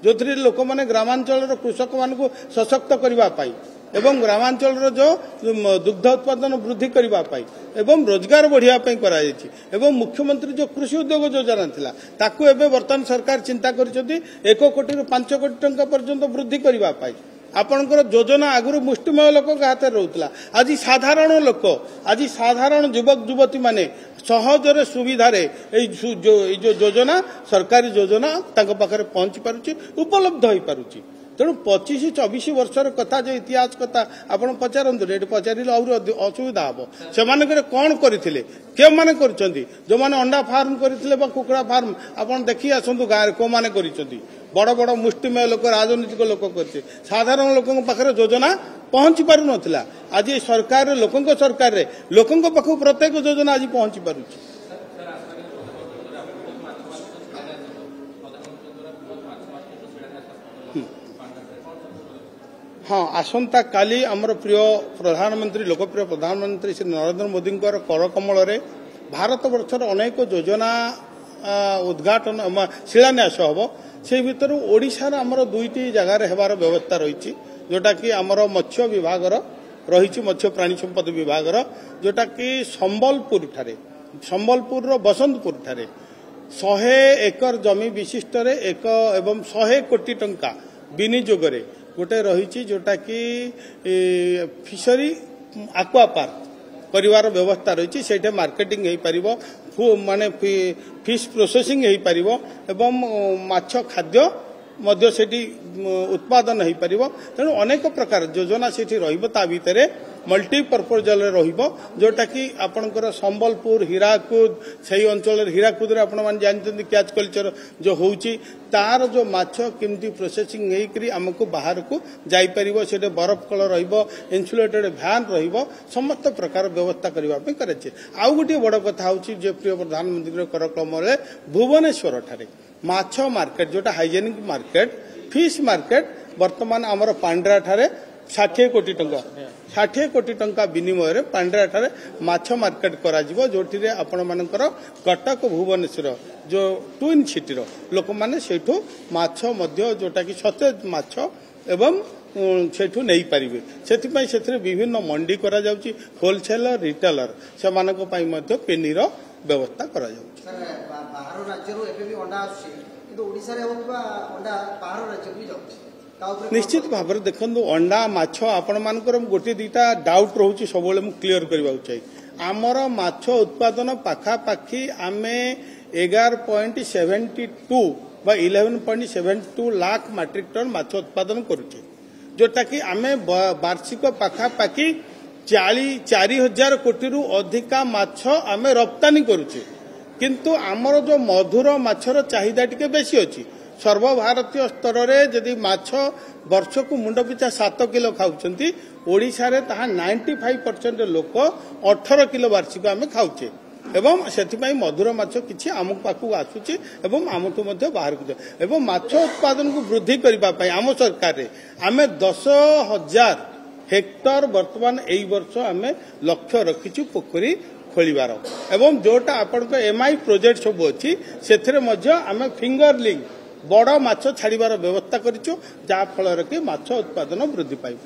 जो लोक मैंने ग्रामांचल कृषक मान सशक्त करने एवं ग्रामांचल जो दुग्ध उत्पादन वृद्धि करने एवं रोजगार बढ़ापी एवं मुख्यमंत्री जो कृषि उद्योग योजना थिला ताकू एबे वर्तमान सरकार चिंता करिसेंती 1 कोटी रु 5 कोटी टंका पर्यंत वृद्धि करने आपणकर योजना आगुरी मुष्टिमय लोक हाथ रोला आज साधारण लोक आज साधारण युवक युवती माने सहजरे सुविधारे जो योजना सरकारी योजना तांको पाखरे पहुंची पारुची उपलब्ध होई पारुची तेणु 25-24 वर्षर कथा जो इतिहास कथा आपन पचारंतु ये पचारिले असुविधा हम से कौन करते के माने करछंती जो माने अंडा फार्म करथिले बा कुकुड़ा फार्म आपन देखि आसंतु गाँव को माने करिसंती बड़ बड़ मुष्टिमय लोक राजनीतिक लोक करते साधारण लोक पाखरे योजना पहुंची पारु नथिला आज सरकार लोकंक पाखु प्रत्येक योजना आज पहुंची पारुची। हाँ आसंता काली आमर प्रिय प्रधानमंत्री लोकप्रिय प्रधानमंत्री श्री नरेंद्र मोदी कर कमल भारत वर्षर अनेक योजना उद्घाटन शिलान्यास हम से भर ओडिशार आमर 2टी जगार हेबार व्यवस्था रही जोटा कि आमर मत्स्य विभाग रही मत्स्य प्राणी संपद विभाग जोटा कि संबलपुर बसंतपुर ठारे 100 एकर जमी विशिष्ट एक एवं 100 कोटी टंका विनियोग गोटे रही जोटा कि फिशरी आक्वा पार्क परिवार व्यवस्था रही से मार्केटिंग हो पार माने फिश प्रोसेसिंग हो पार एवं माछ खाद्य मध्य सेठी उत्पादन हो पार तेणु अनेक प्रकार योजना से भितर मल्टीपर्पजल जोटा कि आपणकर संबलपुर हीराकुद से अंचल हीराकुद आपण मैंने जानते कैच कल्चर जो होची तार जो माछ केमती प्रोसेसिंग होकर आमको बाहर को जापर से बरफ कल रन्सुलेटेड भ्यान समस्त प्रकार व्यवस्था करने कराई आउ गोटे बड़ कथा हूँ जो प्रिय प्रधानमंत्री कर कमल भुवनेश्वर ठारे माछ मार्केट जोटा हाइजेनिक मार्केट फिश मार्केट वर्तमान आमर पांड्रा ठारे 60 कोटी टंका 60 कोटी टंका विनिमय पांड्रा ठारे माछ मार्केट करा जो आपण मानकर कटक भुवनेश्वर जो ट्विन सिटी लोक माने सेठू माछ मध्य जोटा कि सतेज माछ एवं सेठू नहीं पारिबे से विभिन्न मंडी करा जाउची होलसेलर रिटेलर से मानक पई मध्य पेनीर व्यवस्था करा जाउची बाहर राज्यरू एबे भी अंडा आसी किंतु ओडिसा रे होबा अंडा बाहर राज्य भी जाउची निश्चित भाव में देखो अंडा माछ आपण मानकर गोटे दीटा डाउट रोचे सब मु क्लीयर करबा चाहिए आमर माछ उत्पादन पाखापाखि आमे 11.72 बा 11.72 लाख मैट्रिक टन माछ उत्पादन करुचे जोटा कि आमे वार्षिक पाखापाखि 4,000 कोटी रु अधिका माछ आमे रप्तानी करुचे किंतु आमर जो मधुर माछर चाहिदा टिके बेसी अछि सर्वभारतीय स्तर में जदि माछ वर्ष को मुंड पिछा 7 किलो खाऊंती ओडिशा रे ताहा 95% लोक 18 किलो वार्षिक आम खाऊचे एवं से मधुर माछ किछि आम पाखु आसुची एवं आमठू मध्य बाहर को एवं माछ उत्पादन को वृद्धि करने आम सरकार आम 10,000 हेक्टर वर्तमान एई वर्ष आम लक्ष्य रखीचु पोखरी खोलिबार एवं जोटा आपण एमआई प्रोजेक्ट सब अच्छी से आम फिंगरलिंग बड़ माछ छाड़बार व्यवस्था करिछु जा फल कि माछ उत्पादन वृद्धि पाइब।